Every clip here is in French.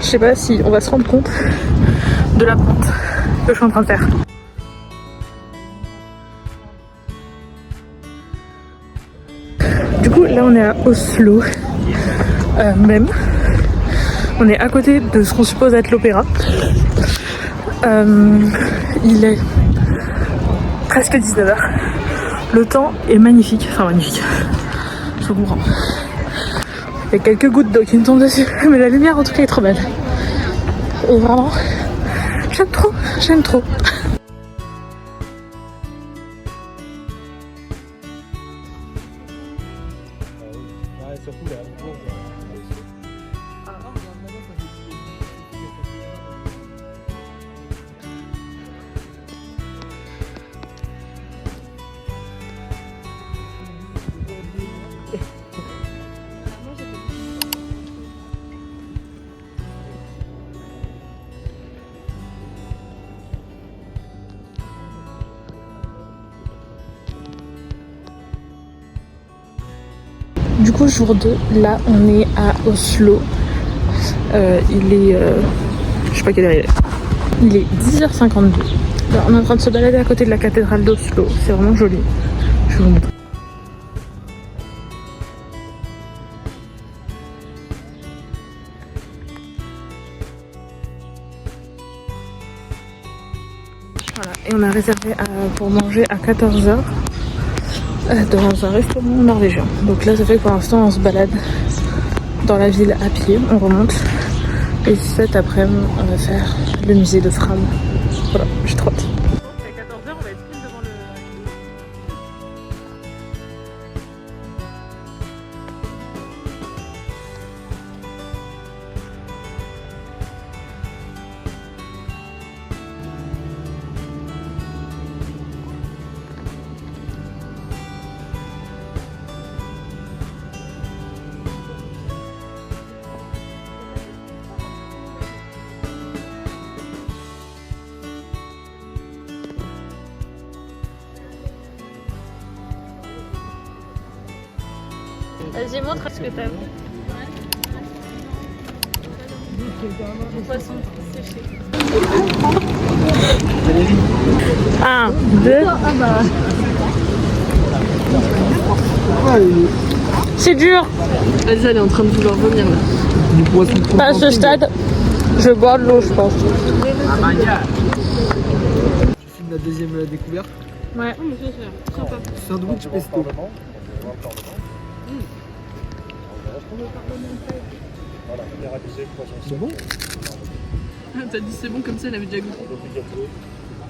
Je sais pas si on va se rendre compte de la pente que je suis en train de faire. Du coup là on est à Oslo même. On est à côté de ce qu'on suppose être l'opéra. Il est presque 19h. Le temps est magnifique, enfin magnifique, je comprends. Il y a quelques gouttes d'eau qui me tombent dessus, mais la lumière en tout cas est trop belle. Et vraiment, j'aime trop, j'aime trop. Du coup jour 2, là on est à Oslo. Il est... je sais pas quelle heure il est. Il est 10h52. Alors, on est en train de se balader à côté de la cathédrale d'Oslo. C'est vraiment joli. Je vais vous montrer. Voilà, et on a réservé pour manger à 14h dans un restaurant norvégien. Donc là ça fait que pour l'instant on se balade dans la ville à pied, on remonte. Et cet après-midi on va faire le musée de Fram. Voilà, j'ai trop hâte. À 14h on va être pile devant le... Vas-y, montre ce que t'as. Poisson séché. 1, 2. C'est dur. Elsa elle est en train de vouloir vomir là. Du poisson. Pas à ce stade, je bois de l'eau, je pense. Tu filmes la deuxième découverte. Ouais. Oh, mais ça, c'est sympa. Sandwich pesto. C'est bon? T'as dit c'est bon comme ça, elle avait déjà goûté.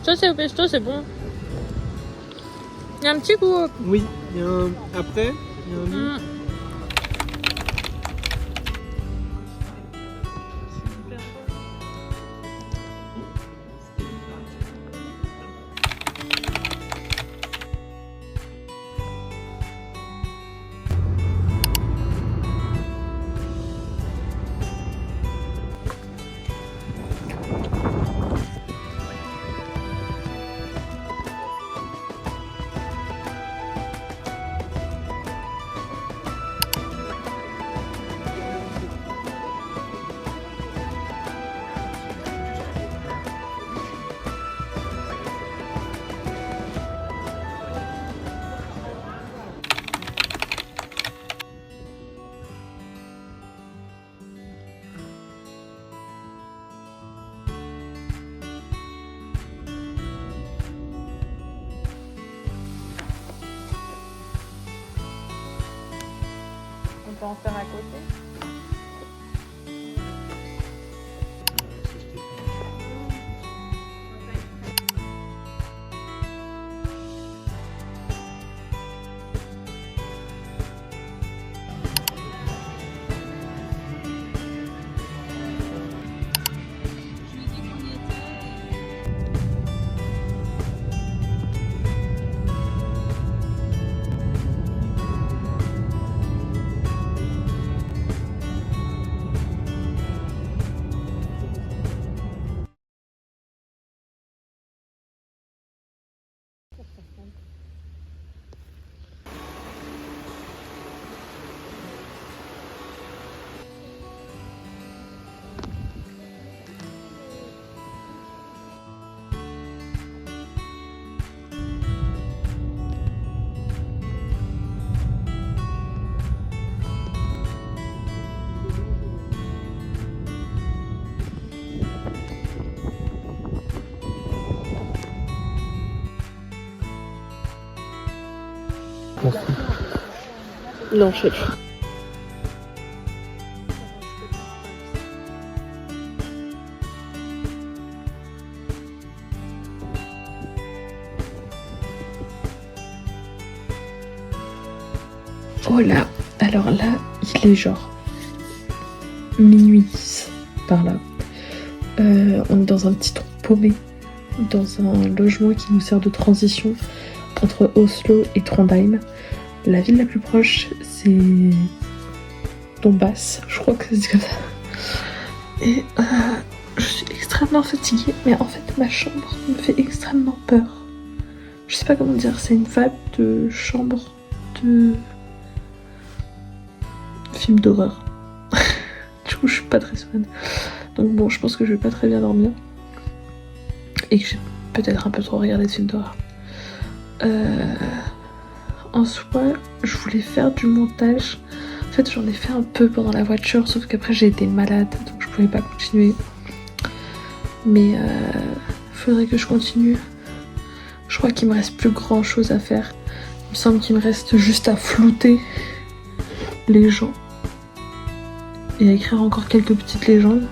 Ça c'est au pesto, c'est bon. Il y a un petit goût. Oui, il y a un... Après, il y a un goût. On peut en faire à côté. Non, je sais pas. Oh là, alors là, il est genre minuit 10 par là. On est dans un petit trou paumé, dans un logement qui nous sert de transition entre Oslo et Trondheim. La ville la plus proche, c'est Donbass, je crois que c'est comme ça. Et je suis extrêmement fatiguée, mais en fait ma chambre me fait extrêmement peur. Je sais pas comment dire, c'est une vibe de chambre de film d'horreur. Du coup je suis pas très sereine. Donc bon, je pense que je vais pas très bien dormir. Et que j'ai peut-être un peu trop regardé de films d'horreur. En soi, je voulais faire du montage. En fait, j'en ai fait un peu pendant la voiture, sauf qu'après j'ai été malade, donc je pouvais pas continuer. Mais faudrait que je continue. Je crois qu'il me reste plus grand chose à faire. Il me semble qu'il me reste juste à flouter les gens et à écrire encore quelques petites légendes.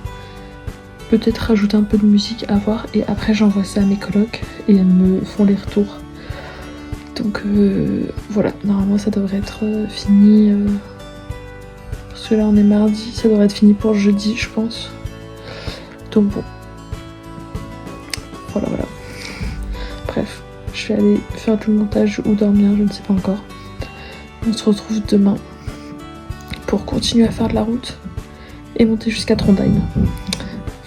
Peut-être rajouter un peu de musique à voir, et après j'envoie ça à mes colocs et elles me font les retours. Donc voilà, normalement ça devrait être fini. Parce que là on est mardi, ça devrait être fini pour jeudi je pense. Donc bon. Voilà. Bref, je vais aller faire du montage ou dormir, je ne sais pas encore. On se retrouve demain pour continuer à faire de la route et monter jusqu'à Trondheim.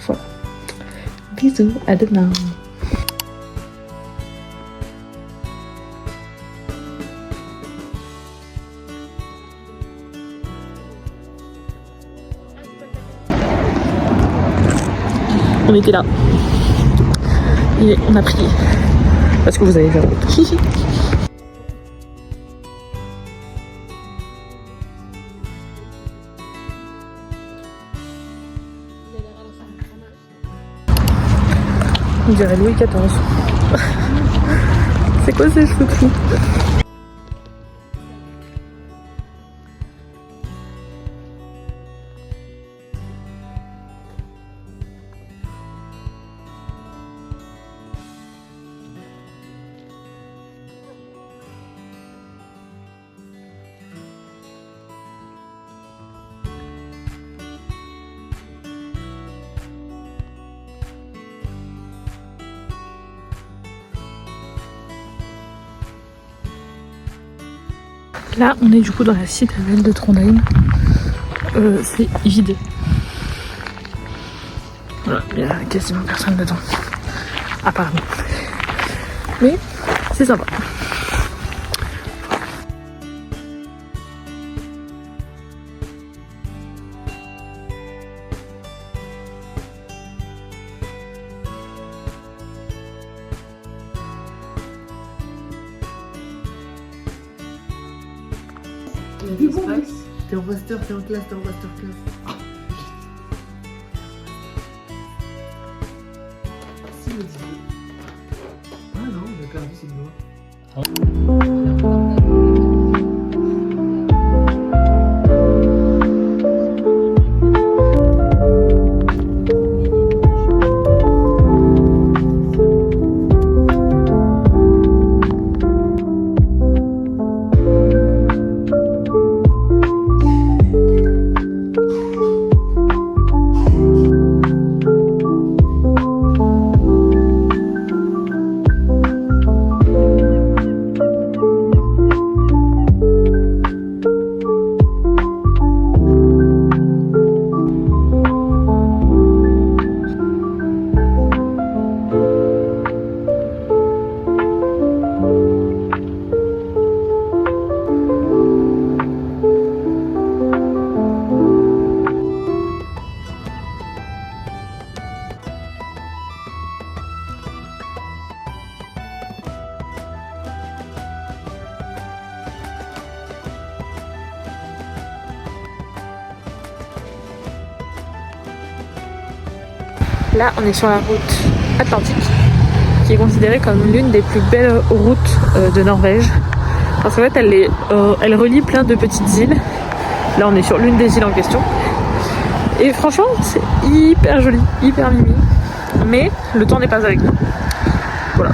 Voilà. Bisous, à demain. On était là. Et on a prié. Parce que vous avez vu la route. On dirait Louis XIV. C'est quoi ces cheveux fous? Là, on est du coup dans la citadelle de Trondheim. C'est vide. Voilà, il y a quasiment personne dedans. Apparemment. Mais c'est sympa. T'es en master, t'es en classe, t'es en masterclass. Si, mais dis. Ah non, on a perdu cette voix. Là, on est sur la route atlantique, qui est considérée comme l'une des plus belles routes de Norvège. Parce qu'en fait, elle relie plein de petites îles. Là, on est sur l'une des îles en question. Et franchement, c'est hyper joli, hyper mimi. Mais le temps n'est pas avec nous. Voilà.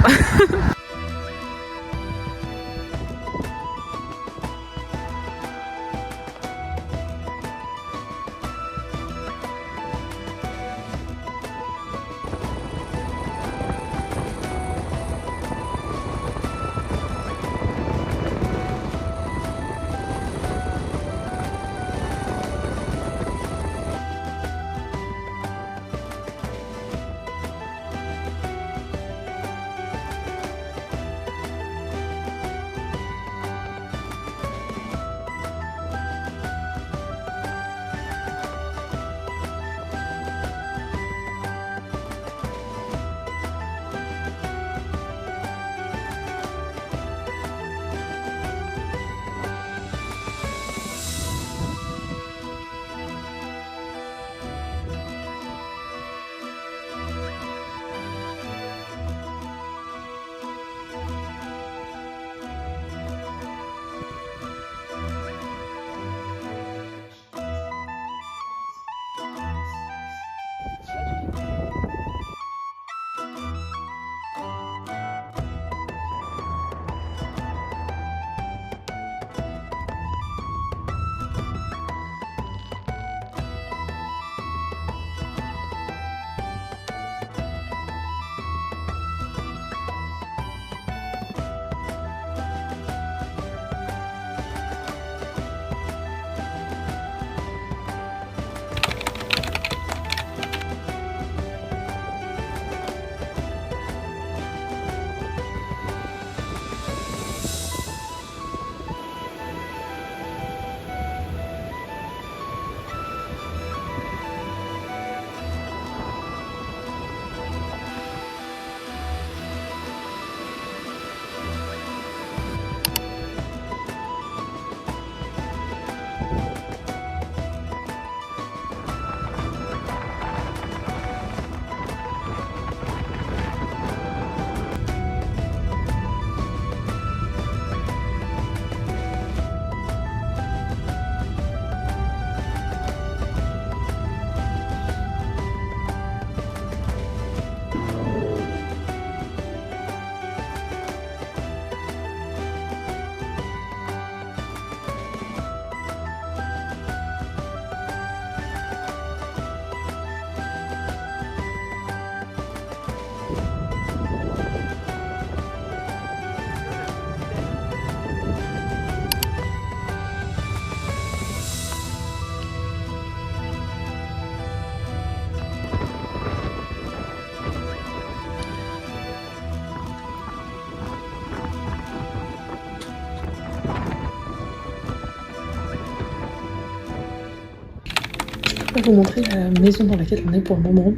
Je vais vous montrer la maison dans laquelle on est pour le moment.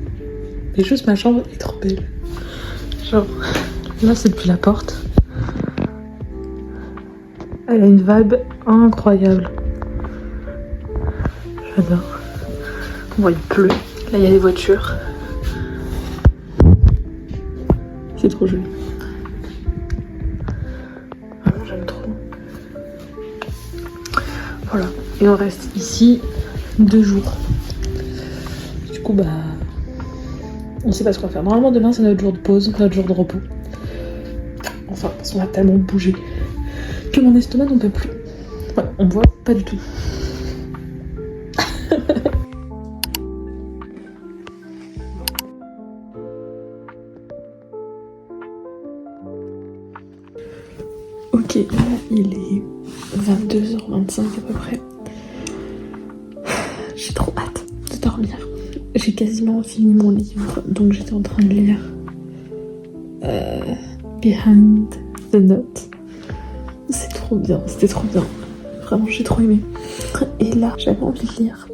Mais juste ma chambre est trop belle. Genre, là c'est depuis la porte. Elle a une vibe incroyable. J'adore. On voit il pleut. Là il y a des voitures. C'est trop joli. Vraiment j'aime trop. Voilà. Et on reste ici 2 jours. Du coup, bah, on sait pas ce qu'on va faire. Normalement, demain, c'est notre jour de pause, notre jour de repos. Enfin, parce qu'on a tellement bougé que mon estomac n'en peut plus. Ouais, on voit pas du tout. Ok, là, il est 22h25 à peu près. J'ai trop hâte de dormir. J'ai quasiment fini mon livre, donc j'étais en train de lire Behind the Note. C'est trop bien, c'était trop bien. Vraiment, j'ai trop aimé. Et là, j'avais envie de lire.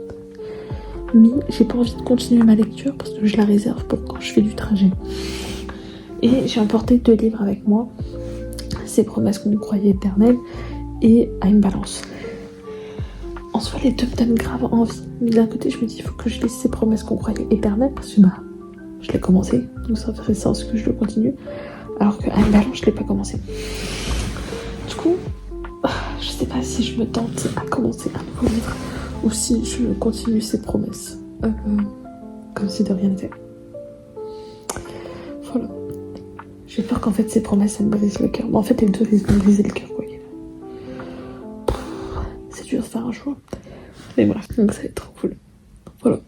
Mais j'ai pas envie de continuer ma lecture parce que je la réserve pour quand je fais du trajet. Et j'ai emporté 2 livres avec moi. Ces promesses qu'on nous croyait éternelles et À une balance. En soi, les 2 me donnent grave envie. D'un côté, je me dis, il faut que je lise Ces promesses qu'on croyait éternelles parce que bah, je l'ai commencé. Donc ça ferait sens que je le continue. Alors que À une balance, je l'ai pas commencé. Du coup, sais pas si je me tente à commencer un nouveau livre ou si je continue ces promesses. Comme si de rien n'était. Voilà. J'ai peur qu'en fait ces promesses elles me brisent le cœur. Bon, en fait les deux risquent de me briser le cœur quoi. C'est dur de faire un choix. Mais bref, donc ça va être trop cool. Voilà.